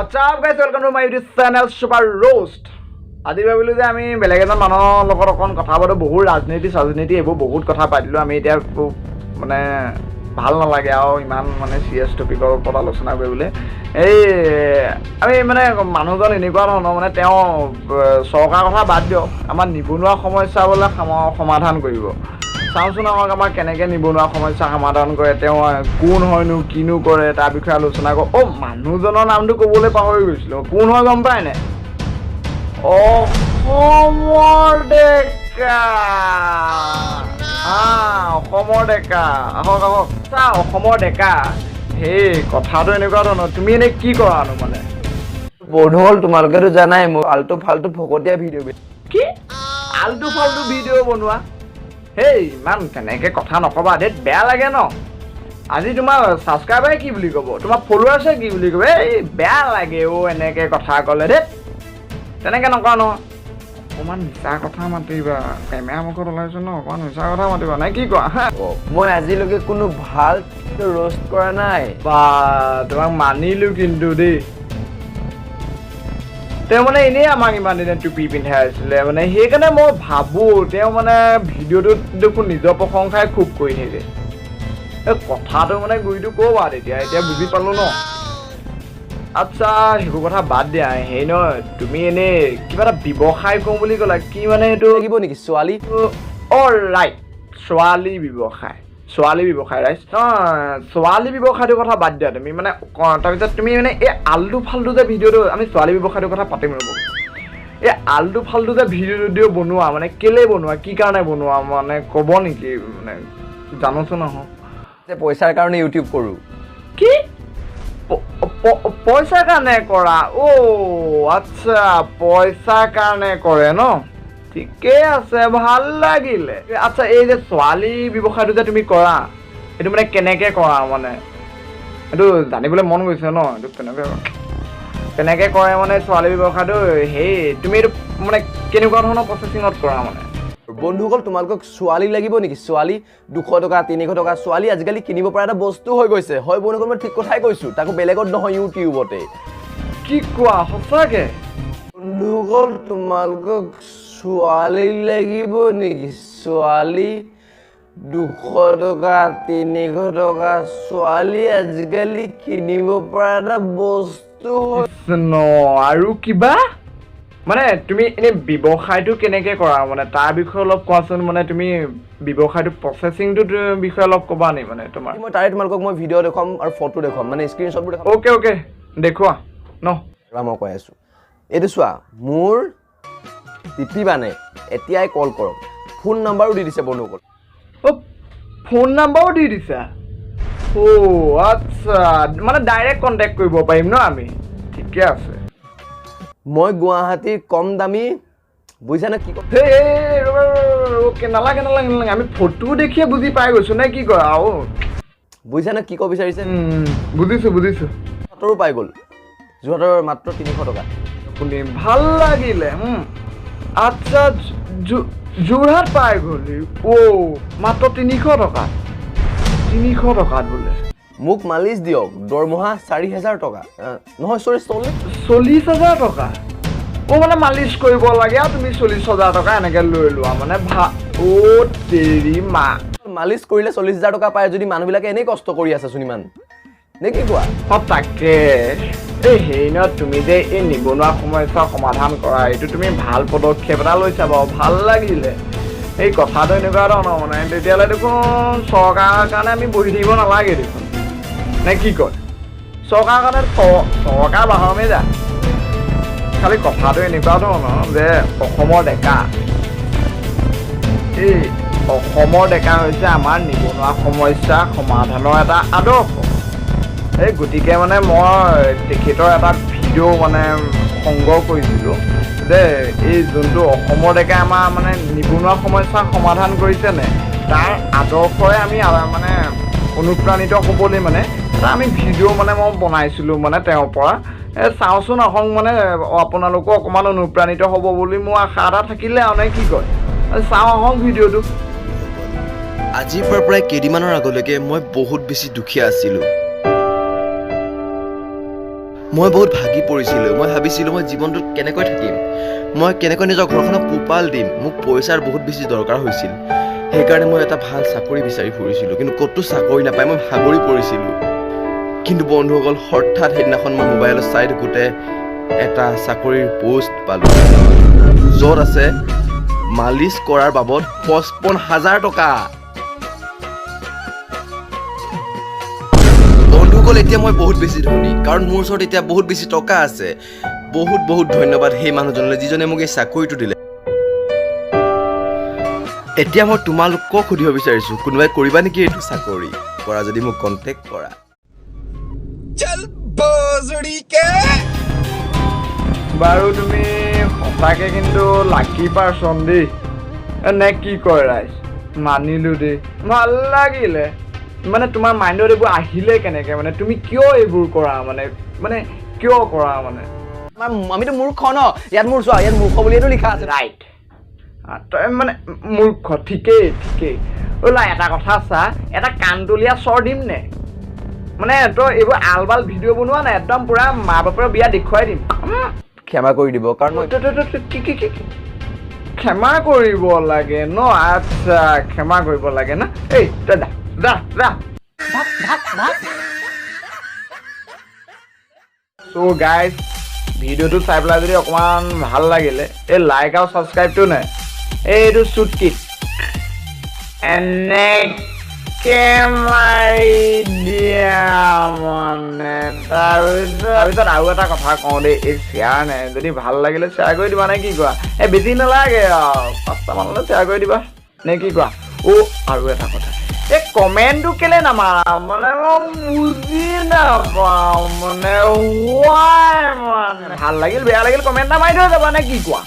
What's up guys, welcome to my YouTube channel Super Roast. আজি ভাবিলো যে আমি বেলেগ এজন মানুহৰ লগত অকণ কথা পাতো বহুত ৰাজনীতি এইবোৰ বহুত কথা পাতিলো আমি এতিয়া মানে ভাল নালাগে আৰু ইমান মানে সিৰিয়াছ টপিকৰ ওপৰত আলোচনা কৰিবলৈ এই আমি মানে মানুহজন এনেকুৱা ধৰণৰ মানে তেওঁ চৰকাৰ কথা বাদ দিয়ক আমাৰ নিবনুৱা সমস্যা বলে সমাধান কৰিব চাওঁচোন আমাক কেনেকৈ নিবনুৱা সমস্যা সমাধান কৰে তেওঁ কোন হয়নো কিনো কৰে তাৰ বিষয়ে আলোচনা কৰোঁ মানুহজনৰ নামটো ক'বলৈ পাহৰি গৈছিলোঁ কোন হয় গম পায় নাই অসমৰ ডেকা অসমৰ ডেকা আহক চা অসমৰ ডেকা সেই কথাটো এনেকুৱা ধৰণৰ তুমি এনে কি কৰানো মানে বন্ধু হ'ল তোমালোকেতো জানাই মোৰ আলটু ফালটু ফকতীয়া ভিডিঅ' কি আলটু ফালটু ভিডিঅ' বনোৱা হেই ইমান তেনেকৈ কথা নকবা দেই বেয়া লাগে ন আজি তোমাৰ ছাবস্ক্ৰাইবাৰে কি বুলি ক'ব তোমাৰ ফলোৱাৰ্ছে কি বুলি ক'ব এই বেয়া লাগে এনেকৈ কথা ক'লে দেই তেনেকৈ নকৰা নহয় অকণমান মিছা কথা মাতিবা কেমেৰা মুখত ওলাইছোঁ ন অকণমান মিছা কথা মাতিবা নাই কি কোৱা মই আজিলৈকে কোনো ভাল ৰ'ষ্ট কৰা নাই বা তোমাক মানিলোঁ কিন্তু দেই তেওঁ মানে এনেই আমাক ইমান দিনে টুপি পিন্ধাই আছিলে মানে সেইকাৰণে মই ভাবোঁ তেওঁ মানে ভিডিঅ'টোত দেখোন নিজৰ প্ৰশংসাই খুব কৰি থাকে এই কথাটো মানে গুৰিটো ক'বা এতিয়া বুজি পালোঁ ন আচ্ছা সেইবোৰ কথা বাদ দিয়া সেই নহয় তুমি এনেই কিবা এটা ব্যৱসায় কৰোঁ বুলি ক'লা কি মানে সেইটো লাগিব নেকি ছোৱালী ৰাইট ছোৱালী ব্যৱসায় ৰাইট ছোৱালী ব্যৱসায়টোৰ কথা বাদ দিয়া তুমি মানে তাৰপিছত তুমি মানে এই আলটু ফালটু যে ভিডিঅ'টো আমি ছোৱালী ব্যৱসায়টোৰ কথা পাতিম ৰ'ব এই আলটু ফালটু যে ভিডিঅ' বনোৱা মানে কেলৈ বনোৱা কি কাৰণে বনোৱা মানে ক'ব নেকি মানে জানোচোন নহয় পইচাৰ কাৰণে ইউটিউব কৰোঁ কি পইচাৰ কাৰণে কৰা আচ্ছা পইচাৰ কাৰণে কৰে ন ঠিকেই আছে ভাল লাগিলে আচ্ছা এই যে ছোৱালী ব্যৱসায়টো যে তুমি কৰা এইটো মানে কেনেকৈ কৰা মানে এইটো জানিবলৈ মন গৈছে ন এইটো কেনেকৈ কৰে মানে ছোৱালী ব্যৱসায়টো সেই তুমি এইটো মানে কেনেকুৱা ধৰণৰ প্ৰচেছিঙত কৰা মানে বন্ধুসকল তোমালোকক ছোৱালী লাগিব নেকি ছোৱালী 200 টকা 300 টকা ছোৱালী আজিকালি কিনিব পৰা এটা বস্তু হৈ গৈছে হয় বন্ধুসকল মই ঠিক কথাই কৈছোঁ তাকো বেলেগত নহয় ইউটিউবতে কি কোৱা সঁচাকৈ বন্ধুসকল তোমালোকক ছোৱালী লাগিব নেকি ছোৱালী 200 টকা 300 টকা ছোৱালী আজিকালি কিনিব পৰা এটা বস্তু আৰু কিবা মানে তুমি এনেই ব্যৱসায়টো কেনেকৈ কৰা মানে তাৰ বিষয়ে অলপ কোৱাচোন মানে তুমি ব্যৱসায়টো প্ৰচেছিংটোৰ বিষয়ে অলপ ক'বা নেকি মানে তোমাৰ মই তাৰে তোমালোকক মই ভিডিঅ' দেখুৱাম আৰু ফটো দেখুৱাম মানে স্ক্ৰীনশ্বটবোৰ দেখুৱাম অ'কে দেখুওৱা ন মই কৈ আছোঁ এইটো চোৱা মোৰ টিপিবানে এতিয়াই কল কৰক ফোন নাম্বাৰো দি দিছে বন্ধুসকল ফোন নাম্বাৰো দি দিছা আচ্ছা মানে ডাইৰেক্ট কণ্টেক্ট কৰিব পাৰিম ন আমি ঠিকে আছে মই গুৱাহাটীৰ কম দামী বুজিছানে কি নালাগে আমি ফটো দেখিয়ে বুজি পাই গৈছোঁ নে কি কৰা বুজিছানে কি ক'ব বিচাৰিছে বুজিছোঁ যোৰহাটৰো পাই গ'ল যোৰহাটৰ মাত্ৰ 300 টকা শুনি ভাল লাগিলে আচ্ছা যোৰহাট পাই গ'লি মাত্ৰ 300 টকাত বোলে মোক মালিচ দিয়ক দৰমহা 4,000 টকা নহয় চৰি 40,000 টকা মানে মালিচ কৰিব লাগে আৰু তুমি 40,000 টকা এনেকৈ লৈ লোৱা মানে তেৰি মা মালিচ কৰিলে 40,000 টকা পায় যদি মানুহবিলাকে এনেই কষ্ট কৰি আছেচোন ইমান নে কি কোৱা তাকে এই হেৰি ন তুমি যে এই নিবনুৱা সমস্যা সমাধান কৰা এইটো তুমি ভাল পদক্ষেপ এটা লৈছা বাৰু ভাল লাগিলে এই কথাটো এনেকুৱা ধৰণৰ মানে তেতিয়াহ'লে দেখোন চৰকাৰৰ কাৰণে আমি বহি থাকিব নালাগে দেখোন নে কি কয় চৰকাৰৰ কাৰণে চৰকাৰ বাহৰমে যা খালি কথাটো এনেকুৱা ধৰণৰ যে অসমৰ ডেকা হৈছে আমাৰ নিবনুৱা সমস্যা সমাধানৰ এটা আদৰ্শ এই গতিকে মানে মই তেখেতৰ এটা ভিডিঅ' মানে সংগ্ৰহ কৰিছিলোঁ যে এই যোনটো অসমৰ ডেকাই আমাৰ মানে নিবনুৱা সমস্যা সমাধান কৰিছেনে তাৰ আদৰ্শৰে আমি মানে অনুপ্ৰাণিত হ'বলৈ মানে এটা আমি ভিডিঅ' মানে মই বনাইছিলোঁ মানে তেওঁৰ পৰা চাওঁচোন আহক মানে আপোনালোকো অকণমান অনুপ্ৰাণিত হ'ব বুলি মোৰ আশা এটা থাকিলে আৰু নে কি কয় চাওঁ আহক ভিডিঅ'টো আজিৰ পৰা প্ৰায় কেইদিনমানৰ আগলৈকে মই বহুত বেছি দুখীয়া আছিলোঁ মই বহুত ভাগি পৰিছিলোঁ। মই ভাবিছিলোঁ মই জীৱনটোত কেনেকৈ থাকিম, মই কেনেকৈ নিজৰ ঘৰখনক পোহপাল দিম। মোক পইচাৰ বহুত বেছি দৰকাৰ হৈছিল। সেইকাৰণে মই এটা ভাল চাকৰি বিচাৰি ফুৰিছিলোঁ, কিন্তু ক'তো চাকৰি নাপাই মই ভাগৰি পৰিছিলোঁ। কিন্তু বন্ধুসকল, হঠাৎ সেইদিনাখন মই মোবাইলত চাই থাকোঁতে এটা চাকৰিৰ পোষ্ট পালোঁ, য'ত আছে মালিচ কৰাৰ বাবদ 55,000 টকা। বন্ধুসকল, এতিয়া মই বহুত বেছি ধনী, কাৰণ মোৰ ওচৰত এতিয়া বহুত বেছি টকা আছে। বহুত বহুত ধন্যবাদ সেই মানুহজনলৈ যিজনে মোক এই চাকৰিটো দিলে। এতিয়া মই তোমালোকক সুধিব বিচাৰিছোঁ, কোনোবাই কৰিবা নেকি এইটো চাকৰি? কৰা যদি মোক কণ্টেক্ট কৰা। বাৰু তুমি সঁচাকে কিন্তু লাকি পাৰ্চন দেই, নে কি কয় ৰাইজ? মানিলো দেই, ভাল লাগিলে। মানে তোমাৰ মাইণ্ডত এইবোৰ আহিলে কেনেকে? মানে তুমি কিয় এইবোৰ কৰা? মানে কিয় কৰা? মানে আমিতো মূৰ্খ ন, ইয়াত মোৰ চোৱা, ইয়াত মূৰ্খ বুলিয়েতো লিখা আছে। ৰাইট, তই মানে মূৰ্খ, ঠিকেই ঠিকেই। ওলা এটা কথা চা, এটা কাণতলীয়া চৰ দিম নে? মানে তই এইবোৰ আলবাল ভিডিঅ' বনোৱা নাই, একদম পুৰা মা বাপেৰ বিয়া দেখুৱাই দিম। ক্ষমা কৰি দিব, কাৰণ মই কি ক্ষমা কৰিব লাগে ন? আচ্ছা, ক্ষমা কৰিব লাগে না? এই তই যা। চ' গাইজ, ভিডিঅ'টো চাই পেলাই যদি অকণমান ভাল লাগিলে, এই লাইক আৰু ছাবস্ক্ৰাইবটো নাই, এইটো চুটকিট এনেকে মাৰি দিয়া মানে। তাৰপিছত আৰু এটা কথা কওঁ দেই, এই শ্বেয়াৰ নাই, যদি ভাল লাগিলে শ্বেয়াৰ কৰি দিবা নে কি কোৱা? এই বেছি নালাগে আৰু 5টামানলৈ শ্বেয়াৰ কৰি দিবা নে কি কোৱা? আৰু এটা কথা, এই কমেণ্টটো কেলে নামাৰা? মানে মই বুজি নাপাওঁ, মানে ভাল লাগিল বেয়া লাগিল কমেণ্ট এটা মাৰি থৈ যাবা নে কি কোৱা?